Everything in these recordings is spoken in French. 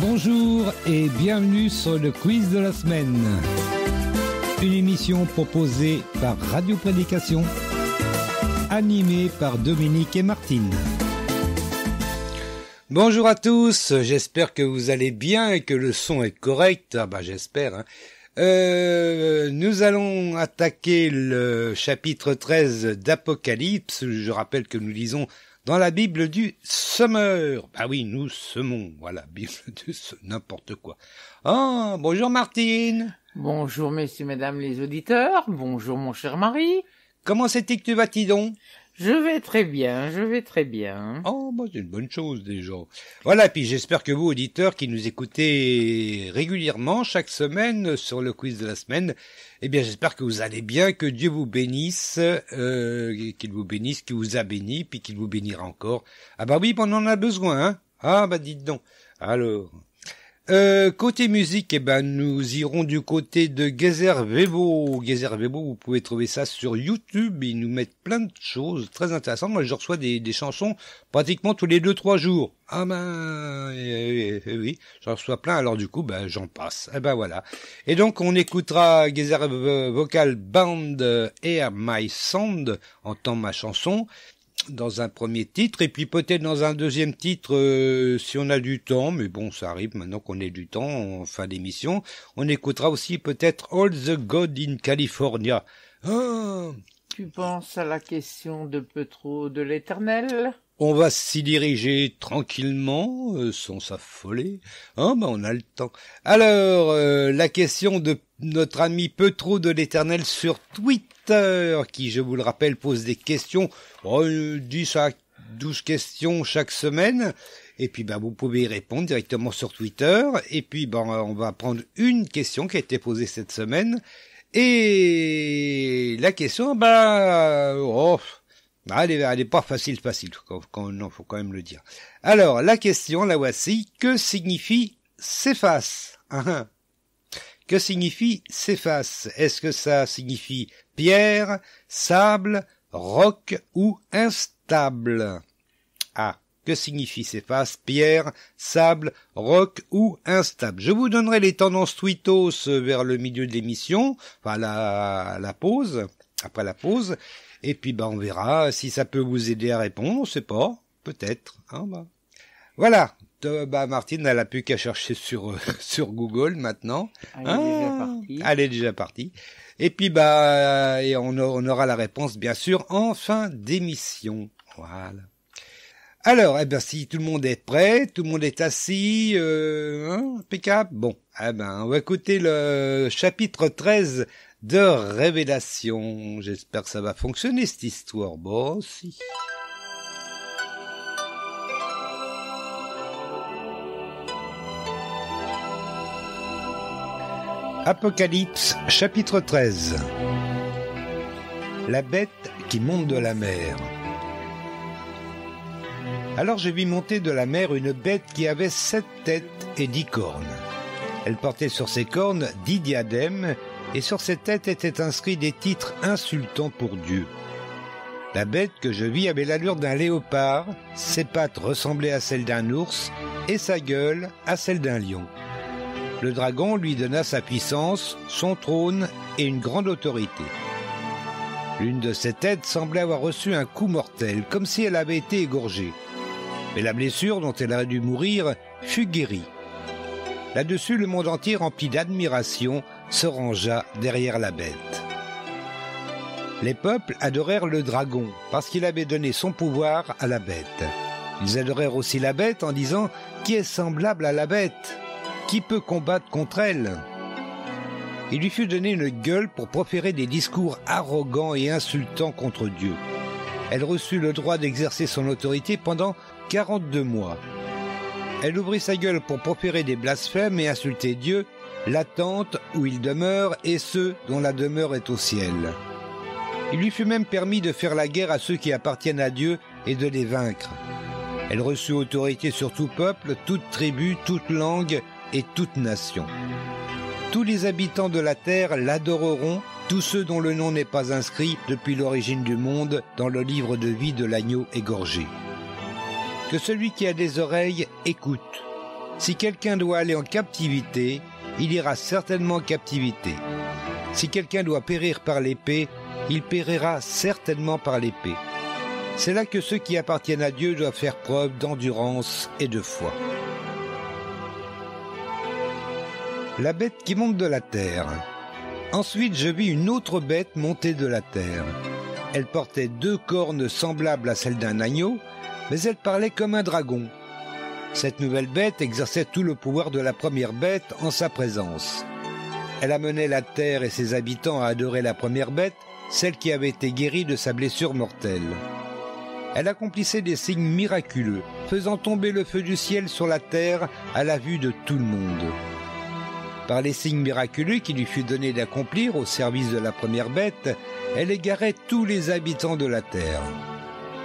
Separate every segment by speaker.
Speaker 1: Bonjour et bienvenue sur le quiz de la semaine. Une émission proposée par Radio Prédication, animée par Dominique et Martine. Bonjour à tous, j'espère que vous allez bien et que le son est correct. J'espère. Nous allons attaquer le chapitre 13 d'Apocalypse. Je rappelle que nous lisons dans la Bible du semeur. Nous semons. Voilà, Bible du n'importe quoi. Bonjour Martine.
Speaker 2: Bonjour messieurs, mesdames les auditeurs. Bonjour mon cher mari.
Speaker 1: Comment c'est que tu vas, Tidon ?
Speaker 2: Je vais très bien.
Speaker 1: C'est une bonne chose déjà. Voilà, puis j'espère que vous, auditeurs, qui nous écoutez régulièrement chaque semaine sur le quiz de la semaine, j'espère que vous allez bien, que Dieu vous bénisse, qu'il vous a béni, puis qu'il vous bénira encore. On en a besoin, dites donc. Alors, côté musique, nous irons du côté de Gezer Vevo. Gezer Vevo, vous pouvez trouver ça sur YouTube. Ils nous mettent plein de choses très intéressantes. Moi, je reçois des chansons pratiquement tous les 2-3 jours. Oui, j'en reçois plein. Alors du coup, j'en passe. Voilà. Et donc, on écoutera Gezer Vocal Band Air My Sound, entend ma chanson, dans un premier titre, et puis peut-être dans un deuxième titre, si on a du temps, mais bon, ça arrive maintenant qu'on ait du temps en fin d'émission, on écoutera aussi peut-être All the God in California.
Speaker 2: Tu penses à la question de Petro de l'Éternel ?
Speaker 1: On va s'y diriger tranquillement, sans s'affoler. On a le temps. Alors, la question de notre ami Petro de l'Éternel sur Twitter, qui, je vous le rappelle, pose des questions, 10 à 12 questions chaque semaine. Et puis, vous pouvez y répondre directement sur Twitter. Et puis, on va prendre une question qui a été posée cette semaine. Et la question, elle est pas facile, faut quand même le dire. Alors, la question, la voici. Que signifie s'efface? Que signifie s'efface? Est-ce que ça signifie pierre, sable, roc ou instable? Que signifie s'efface? Pierre, sable, roc ou instable? Je vous donnerai les tendances tweetos vers le milieu de l'émission, après la pause. Et puis on verra si ça peut vous aider à répondre, on sait pas, peut-être. Voilà. Martine, elle a plus qu'à chercher sur Google maintenant. Elle est déjà partie. Et puis et on aura la réponse bien sûr en fin d'émission. Voilà. Alors, si tout le monde est prêt, tout le monde est assis, impeccable. Bon, on va écouter le chapitre 13 de Révélation. J'espère que ça va fonctionner cette histoire. Bon, si. Apocalypse, chapitre 13. La bête qui monte de la mer. Alors je vis monter de la mer une bête qui avait 7 têtes et 10 cornes. Elle portait sur ses cornes 10 diadèmes, et sur ses têtes étaient inscrits des titres insultants pour Dieu. La bête que je vis avait l'allure d'un léopard, ses pattes ressemblaient à celles d'un ours, et sa gueule à celle d'un lion. Le dragon lui donna sa puissance, son trône et une grande autorité. L'une de ses têtes semblait avoir reçu un coup mortel, comme si elle avait été égorgée. Mais la blessure dont elle aurait dû mourir fut guérie. Là-dessus, le monde entier, rempli d'admiration, se rangea derrière la bête. Les peuples adorèrent le dragon, parce qu'il avait donné son pouvoir à la bête. Ils adorèrent aussi la bête en disant « Qui est semblable à la bête ? Qui peut combattre contre elle ?» Il lui fut donné une gueule pour proférer des discours arrogants et insultants contre Dieu. Elle reçut le droit d'exercer son autorité pendant 42 mois. Elle ouvrit sa gueule pour proférer des blasphèmes et insulter Dieu, la tente où il demeure et ceux dont la demeure est au ciel. Il lui fut même permis de faire la guerre à ceux qui appartiennent à Dieu et de les vaincre. Elle reçut autorité sur tout peuple, toute tribu, toute langue et toute nation. Tous les habitants de la terre l'adoreront, tous ceux dont le nom n'est pas inscrit depuis l'origine du monde dans le livre de vie de l'agneau égorgé. que celui qui a des oreilles écoute. Si quelqu'un doit aller en captivité, il ira certainement en captivité. Si quelqu'un doit périr par l'épée, il périra certainement par l'épée. C'est là que ceux qui appartiennent à Dieu doivent faire preuve d'endurance et de foi. La bête qui monte de la terre. Ensuite, je vis une autre bête monter de la terre. Elle portait 2 cornes semblables à celles d'un agneau, mais elle parlait comme un dragon. Cette nouvelle bête exerçait tout le pouvoir de la première bête en sa présence. Elle amenait la terre et ses habitants à adorer la première bête, celle qui avait été guérie de sa blessure mortelle. Elle accomplissait des signes miraculeux, faisant tomber le feu du ciel sur la terre à la vue de tout le monde. Par les signes miraculeux qui lui fut donné d'accomplir au service de la première bête, elle égarait tous les habitants de la terre.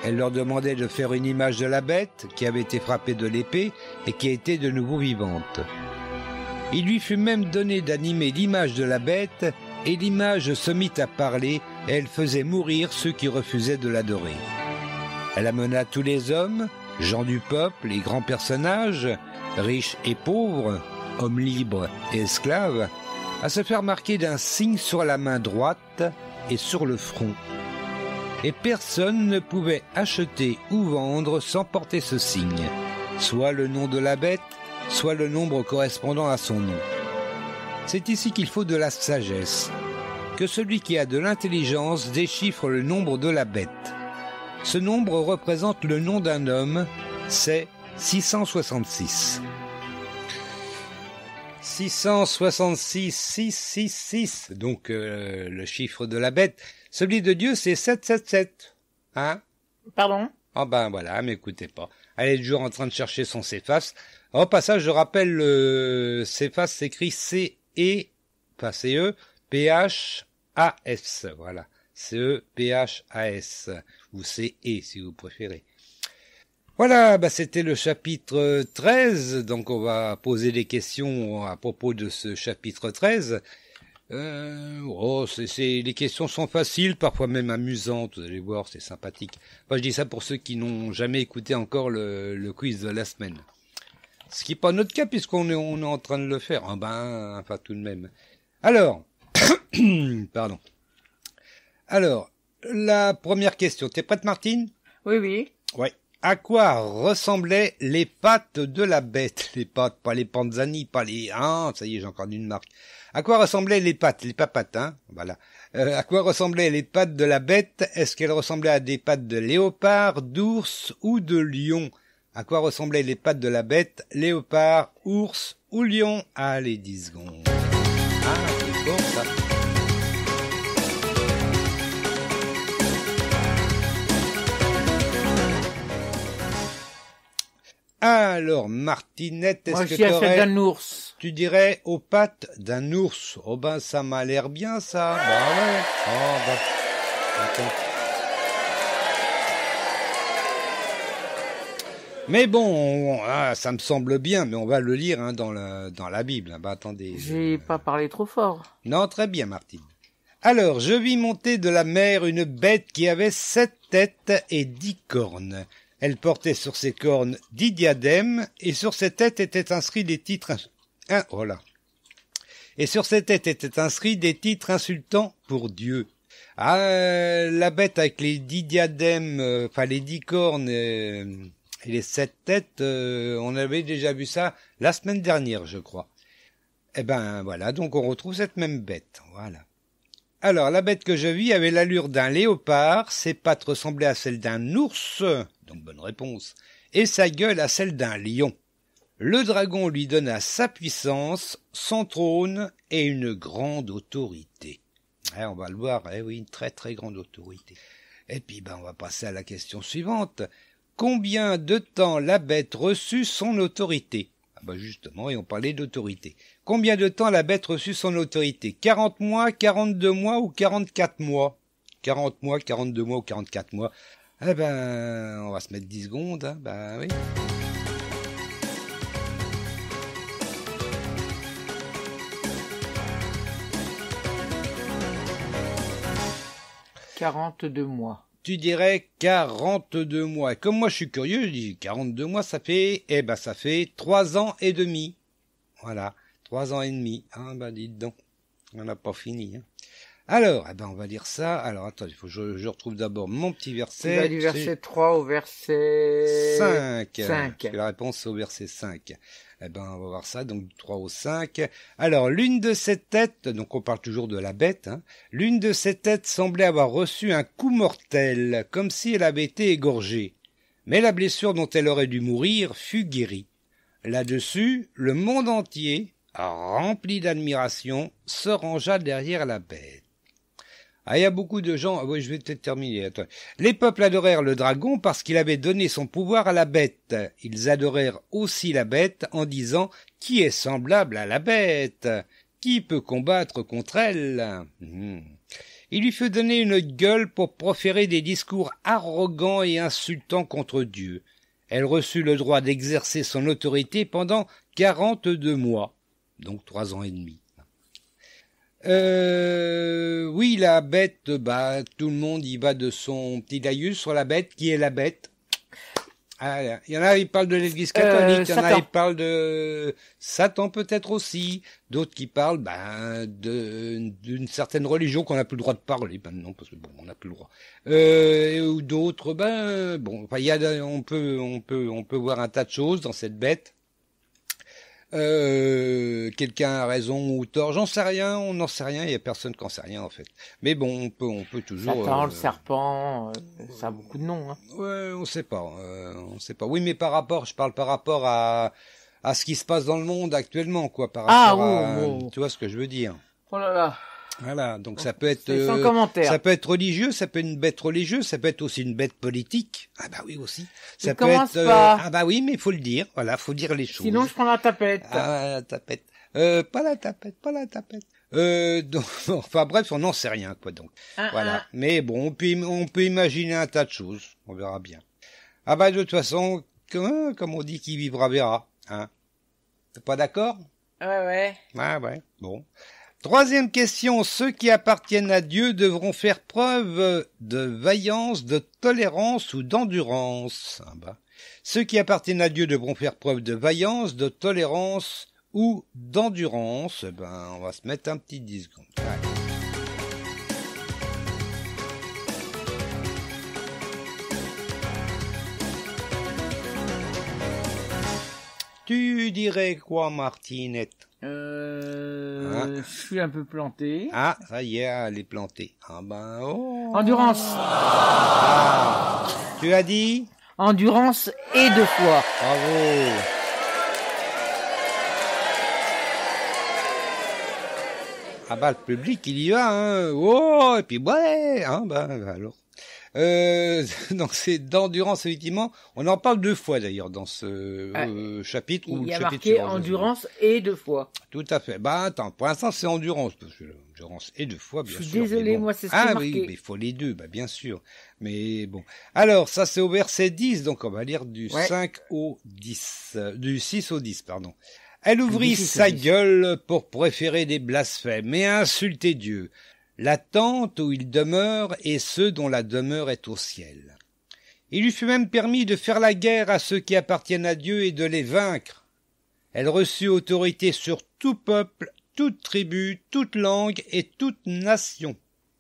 Speaker 1: Elle leur demandait de faire une image de la bête qui avait été frappée de l'épée et qui était de nouveau vivante. Il lui fut même donné d'animer l'image de la bête, et l'image se mit à parler, et elle faisait mourir ceux qui refusaient de l'adorer. Elle amena tous les hommes, gens du peuple, les grands personnages, riches et pauvres, hommes libres et esclaves, à se faire marquer d'un signe sur la main droite et sur le front. Et personne ne pouvait acheter ou vendre sans porter ce signe, soit le nom de la bête, soit le nombre correspondant à son nom. C'est ici qu'il faut de la sagesse, que celui qui a de l'intelligence déchiffre le nombre de la bête. Ce nombre représente le nom d'un homme, c'est 666. 666, 666, donc le chiffre de la bête. Celui de Dieu, c'est 777. Hein?
Speaker 2: Pardon?
Speaker 1: Ah ben voilà, m'écoutez pas. Elle est toujours en train de chercher son CEFAS. Au passage, je rappelle, le CEFAS s'écrit C-E-P-H-A-S. Voilà. C-E-P-H-A-S. Ou C-E, si vous préférez. Voilà, bah c'était le chapitre 13, donc on va poser des questions à propos de ce chapitre 13. Les questions sont faciles, parfois même amusantes, vous allez voir, c'est sympathique. Enfin, je dis ça pour ceux qui n'ont jamais écouté encore le quiz de la semaine. Ce qui n'est pas notre cas, puisqu'on est en train de le faire. Enfin tout de même. Alors, pardon. Alors, la première question, t'es prête Martine?
Speaker 2: Oui, oui.
Speaker 1: Ouais. À quoi ressemblaient les pattes de la bête? Les pattes, pas les panzani, pas les... Ah, ça y est, j'ai encore une marque. À quoi ressemblaient les pattes? Les papates, hein? Voilà. À quoi ressemblaient les pattes de la bête? Est-ce qu'elles ressemblaient à des pattes de léopard, d'ours ou de lion? À quoi ressemblaient les pattes de la bête? Léopard, ours ou lion? Allez, 10 secondes. Ah, c'est bon, ça. Alors, Martinette, est-ce que
Speaker 2: d'un ours.
Speaker 1: Tu dirais aux pattes d'un ours? Oh ben, ça m'a l'air bien, ça. Bah ouais. Oh ben, attends. Mais bon, ça me semble bien, mais on va le lire dans la Bible. Bah attendez.
Speaker 2: J'ai pas parlé trop fort.
Speaker 1: Non, très bien, Martine. Alors, je vis monter de la mer une bête qui avait 7 têtes et 10 cornes. Elle portait sur ses cornes 10 diadèmes, et sur ses têtes étaient inscrits des titres... Et sur ses têtes étaient inscrits des titres insultants pour Dieu. Ah, la bête avec les 10 diadèmes, les 10 cornes et les 7 têtes, on avait déjà vu ça la semaine dernière, je crois. Eh ben voilà, donc on retrouve cette même bête, voilà. Alors, la bête que je vis avait l'allure d'un léopard, ses pattes ressemblaient à celles d'un ours, donc bonne réponse, et sa gueule à celle d'un lion. Le dragon lui donna sa puissance, son trône et une grande autorité. On va le voir, oui, une très très grande autorité. Et puis, on va passer à la question suivante. Combien de temps la bête reçut son autorité? Justement, et on parlait d'autorité. Combien de temps la bête reçut son autorité? 40 mois, 42 mois ou 44 mois? 40 mois, 42 mois ou 44 mois? On va se mettre 10 secondes, oui. «
Speaker 2: 42 mois.
Speaker 1: tu dirais 42 mois. Et comme moi je suis curieux, je dis 42 mois, ça fait 3 ans et demi. Voilà, 3 ans et demi. Dites donc, on n'a pas fini. Alors, on va lire ça. Alors, attends, il faut que je retrouve d'abord mon petit verset.
Speaker 2: Tu vas du verset 3 au verset
Speaker 1: 5.
Speaker 2: 5.
Speaker 1: Parce que la réponse, c'est au verset 5. On va voir ça, donc du 3 au 5. Alors, l'une de ces têtes, donc on parle toujours de la bête, l'une de ces têtes semblait avoir reçu un coup mortel, comme si elle avait été égorgée. Mais la blessure dont elle aurait dû mourir fut guérie. Là-dessus, le monde entier, rempli d'admiration, se rangea derrière la bête. Il y a beaucoup de gens... oui, je vais peut-être terminer. Attends. Les peuples adorèrent le dragon parce qu'il avait donné son pouvoir à la bête. Ils adorèrent aussi la bête en disant « Qui est semblable à la bête? Qui peut combattre contre elle ?» Il lui fut donné une gueule pour proférer des discours arrogants et insultants contre Dieu. Elle reçut le droit d'exercer son autorité pendant 42 mois, donc 3 ans et demi. Oui, la bête, tout le monde y va de son petit laïus sur la bête. Qui est la bête? Il y en a, ils parlent de l'église catholique, il y en a, ils parlent de Satan peut-être aussi, d'autres qui parlent, d'une certaine religion qu'on n'a plus le droit de parler maintenant, parce que on n'a plus le droit. Ou d'autres, on peut voir un tas de choses dans cette bête. Quelqu'un a raison ou tort, j'en sais rien, on n'en sait rien, il y a personne qui en sait rien en fait. Mais bon, on peut toujours.
Speaker 2: Satan, le serpent, ça a beaucoup de noms.
Speaker 1: Ouais, on sait pas. Oui, mais je parle par rapport à ce qui se passe dans le monde actuellement, quoi, par rapport à. Tu vois ce que je veux dire?
Speaker 2: Oh là là.
Speaker 1: Voilà, donc ça peut être
Speaker 2: sans commentaire.
Speaker 1: Ça peut être religieux, ça peut être une bête religieuse, ça peut être aussi une bête politique. Oui aussi. Ça peut
Speaker 2: commence
Speaker 1: être
Speaker 2: pas.
Speaker 1: Oui, mais il faut le dire. Voilà, faut dire les choses.
Speaker 2: Sinon je prends la tapette.
Speaker 1: La tapette. Pas la tapette. Bref, on n'en sait rien quoi donc. Voilà. Mais bon, on peut imaginer un tas de choses, on verra bien. De toute façon, comme on dit, qui vivra verra, T'es pas d'accord?
Speaker 2: Ouais.
Speaker 1: Ouais. Bon. Troisième question, ceux qui appartiennent à Dieu devront faire preuve de vaillance, de tolérance ou d'endurance. Ceux qui appartiennent à Dieu devront faire preuve de vaillance, de tolérance ou d'endurance. On va se mettre un petit 10 secondes. Allez. Tu dirais quoi, Martinette?
Speaker 2: Je suis un peu planté.
Speaker 1: Ça y est, elle est plantée.
Speaker 2: Endurance.
Speaker 1: Tu as dit?
Speaker 2: Endurance et 2 fois.
Speaker 1: Bravo. Le public, il y va, et puis ouais, alors. Donc c'est d'endurance, effectivement. On en parle 2 fois d'ailleurs dans ce chapitre.
Speaker 2: Il y a marqué endurance et 2 fois.
Speaker 1: Tout à fait. Attends, pour l'instant c'est endurance, parce que endurance et 2 fois, bien sûr.
Speaker 2: Je suis désolé, moi c'est ce qui est marqué.
Speaker 1: Oui, mais il faut les 2, bien sûr. Mais bon. Alors, ça c'est au verset 10, donc on va lire du 5 au 10, du 6 au 10, pardon. Elle ouvrit sa gueule pour préférer des blasphèmes et insulter Dieu, la tente où il demeure et ceux dont la demeure est au ciel. Il lui fut même permis de faire la guerre à ceux qui appartiennent à Dieu et de les vaincre. Elle reçut autorité sur tout peuple, toute tribu, toute langue et toute nation.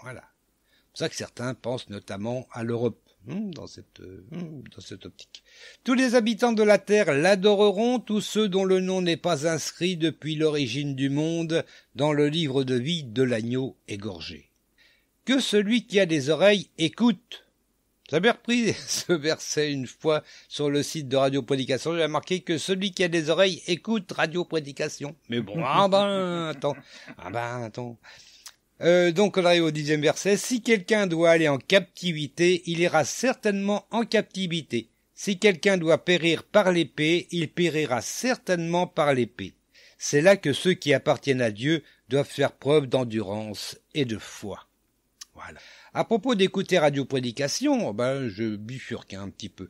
Speaker 1: Voilà. C'est pour ça que certains pensent notamment à l'Europe, dans cette optique. Tous les habitants de la terre l'adoreront, tous ceux dont le nom n'est pas inscrit depuis l'origine du monde dans le livre de vie de l'agneau égorgé. Que celui qui a des oreilles écoute. J'avais repris ce verset une fois sur le site de Radio Prédication. J'avais marqué que celui qui a des oreilles écoute Radio Prédication. Mais bon, attends. Donc on arrive au 10e verset. Si quelqu'un doit aller en captivité, il ira certainement en captivité. Si quelqu'un doit périr par l'épée, il périra certainement par l'épée. C'est là que ceux qui appartiennent à Dieu doivent faire preuve d'endurance et de foi. Voilà. À propos d'écouter Radio Prédication, je bifurque un petit peu.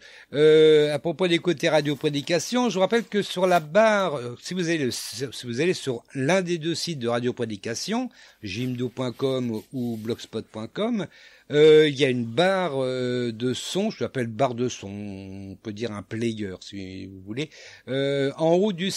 Speaker 1: À propos d'écouter Radio Prédication, je vous rappelle que sur la barre, si vous allez sur l'un des 2 sites de Radio Prédication, jimdo.com ou blogspot.com, Il y a une barre de son, je l'appelle barre de son, on peut dire un player si vous voulez, en haut du